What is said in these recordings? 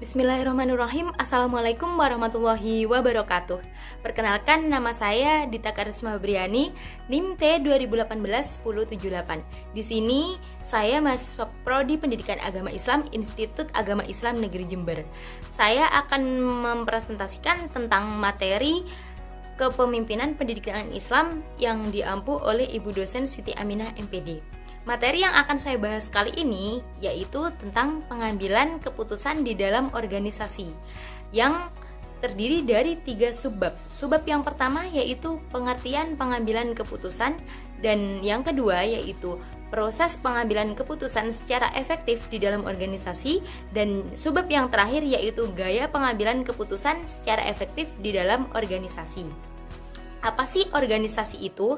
Bismillahirrahmanirrahim. Assalamualaikum warahmatullahi wabarakatuh. Perkenalkan, nama saya Dita Karisma Briani, NIM T 2018-1078. Di sini saya mahasiswa Prodi Pendidikan Agama Islam Institut Agama Islam Negeri Jember. Saya akan mempresentasikan tentang materi kepemimpinan pendidikan Islam yang diampu oleh Ibu dosen Siti Aminah MPD. Materi yang akan saya bahas kali ini yaitu tentang pengambilan keputusan di dalam organisasi yang terdiri dari 3 subbab. Subbab yang pertama yaitu pengertian pengambilan keputusan, dan yang kedua yaitu proses pengambilan keputusan secara efektif di dalam organisasi, dan subbab yang terakhir yaitu gaya pengambilan keputusan secara efektif di dalam organisasi. Apa sih organisasi itu?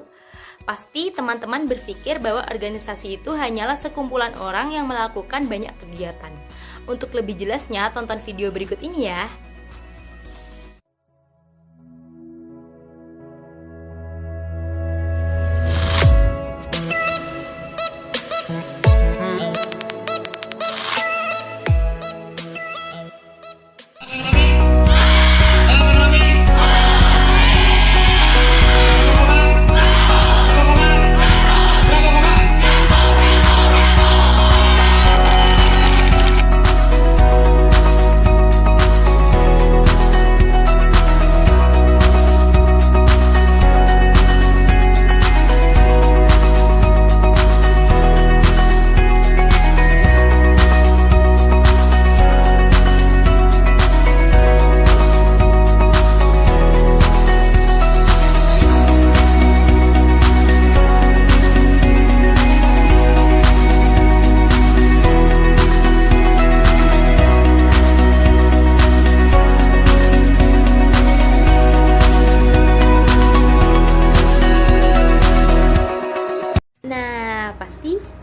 Pasti teman-teman berpikir bahwa organisasi itu hanyalah sekumpulan orang yang melakukan banyak kegiatan. Untuk lebih jelasnya, tonton video berikut ini ya.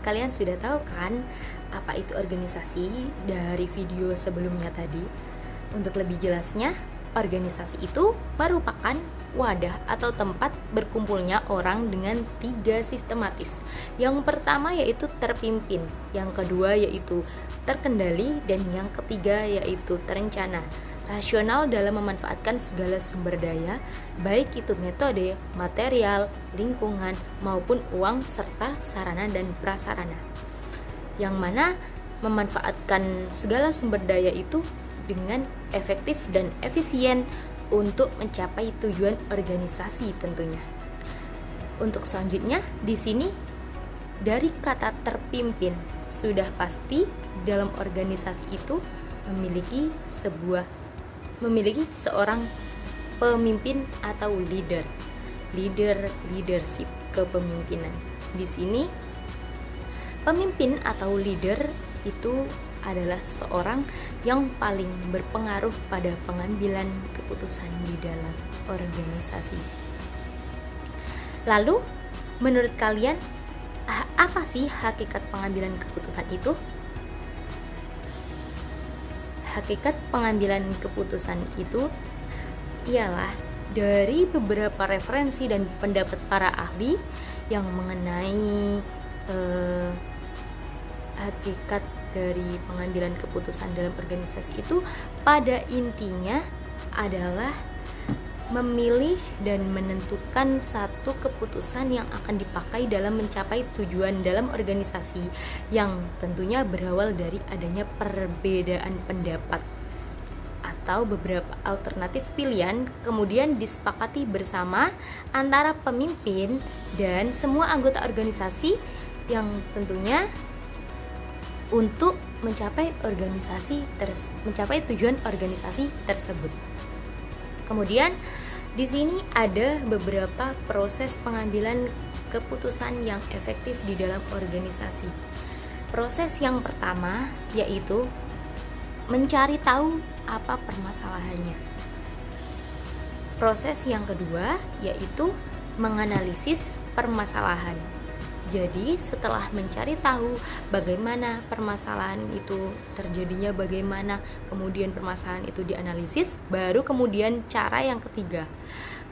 Kalian sudah tahu kan apa itu organisasi dari video sebelumnya tadi? Untuk lebih jelasnya, organisasi itu merupakan wadah atau tempat berkumpulnya orang dengan 3 sistematis. Yang pertama yaitu terpimpin, yang kedua yaitu terkendali, dan yang ketiga yaitu terencana. Rasional dalam memanfaatkan segala sumber daya, baik itu metode, material, lingkungan, maupun uang, serta sarana dan prasarana. Yang mana memanfaatkan segala sumber daya itu dengan efektif dan efisien untuk mencapai tujuan organisasi tentunya. Untuk selanjutnya, di sini dari kata terpimpin, sudah pasti dalam organisasi itu memiliki seorang pemimpin atau leadership, kepemimpinan. Di sini pemimpin atau leader itu adalah seorang yang paling berpengaruh pada pengambilan keputusan di dalam organisasi. Lalu, menurut kalian apa sih hakikat pengambilan keputusan itu? Hakikat pengambilan keputusan itu ialah dari beberapa referensi dan pendapat para ahli yang mengenai hakikat dari pengambilan keputusan dalam organisasi itu pada intinya adalah memilih dan menentukan satu keputusan yang akan dipakai dalam mencapai tujuan dalam organisasi, yang tentunya berawal dari adanya perbedaan pendapat atau beberapa alternatif pilihan, kemudian disepakati bersama antara pemimpin dan semua anggota organisasi, yang tentunya untuk mencapai tujuan organisasi tersebut. Kemudian di sini ada beberapa proses pengambilan keputusan yang efektif di dalam organisasi. Proses yang pertama yaitu mencari tahu apa permasalahannya. Proses yang kedua yaitu menganalisis permasalahan. Jadi setelah mencari tahu bagaimana permasalahan itu terjadinya, bagaimana kemudian permasalahan itu dianalisis, baru kemudian cara yang ketiga,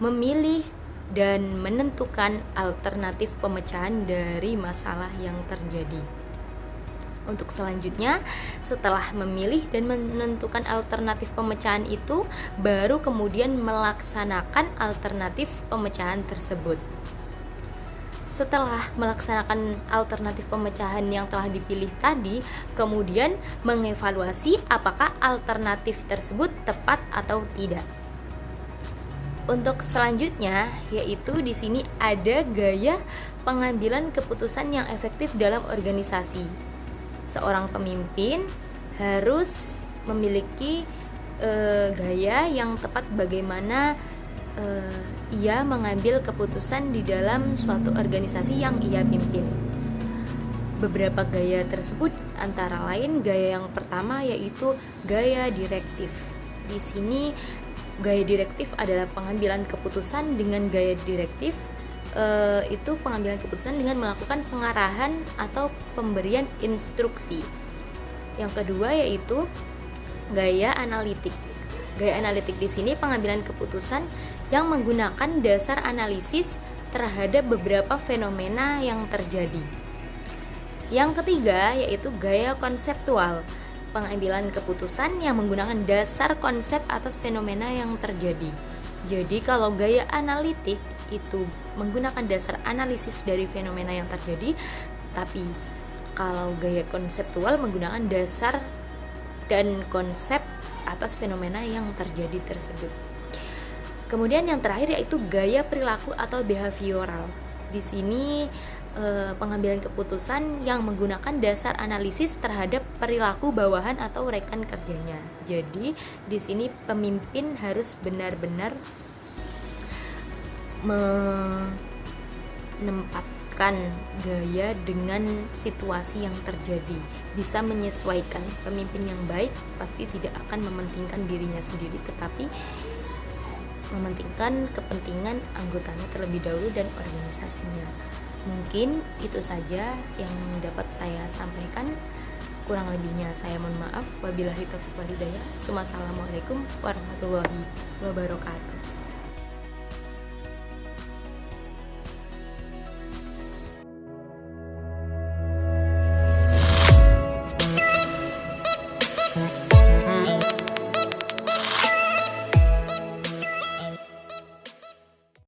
memilih dan menentukan alternatif pemecahan dari masalah yang terjadi. Untuk selanjutnya, setelah memilih dan menentukan alternatif pemecahan itu, baru kemudian melaksanakan alternatif pemecahan tersebut. Setelah melaksanakan alternatif pemecahan yang telah dipilih tadi, kemudian mengevaluasi apakah alternatif tersebut tepat atau tidak. Untuk selanjutnya, yaitu di sini ada gaya pengambilan keputusan yang efektif dalam organisasi. Seorang pemimpin harus memiliki gaya yang tepat bagaimana ia mengambil keputusan di dalam suatu organisasi yang ia pimpin. Beberapa gaya tersebut antara lain gaya yang pertama yaitu gaya direktif. Di sini gaya direktif adalah pengambilan keputusan dengan gaya direktif itu pengambilan keputusan dengan melakukan pengarahan atau pemberian instruksi. Yang kedua yaitu gaya analitik. Gaya analitik di sini pengambilan keputusan yang menggunakan dasar analisis terhadap beberapa fenomena yang terjadi. Yang ketiga yaitu gaya konseptual. Pengambilan keputusan yang menggunakan dasar konsep atas fenomena yang terjadi. Jadi kalau gaya analitik itu menggunakan dasar analisis dari fenomena yang terjadi, tapi kalau gaya konseptual menggunakan dasar dan konsep atas fenomena yang terjadi tersebut. Kemudian yang terakhir yaitu gaya perilaku atau behavioral. Di sini pengambilan keputusan yang menggunakan dasar analisis terhadap perilaku bawahan atau rekan kerjanya. Jadi di sini pemimpin harus benar-benar menempatkan gaya dengan situasi yang terjadi, bisa menyesuaikan. Pemimpin yang baik pasti tidak akan mementingkan dirinya sendiri, tetapi mementingkan kepentingan anggotanya terlebih dahulu dan organisasinya. Mungkin itu saja yang dapat saya sampaikan. Kurang lebihnya saya mohon maaf. Wabillahi taufiq wal hidayah. Assalamualaikum warahmatullahi wabarakatuh.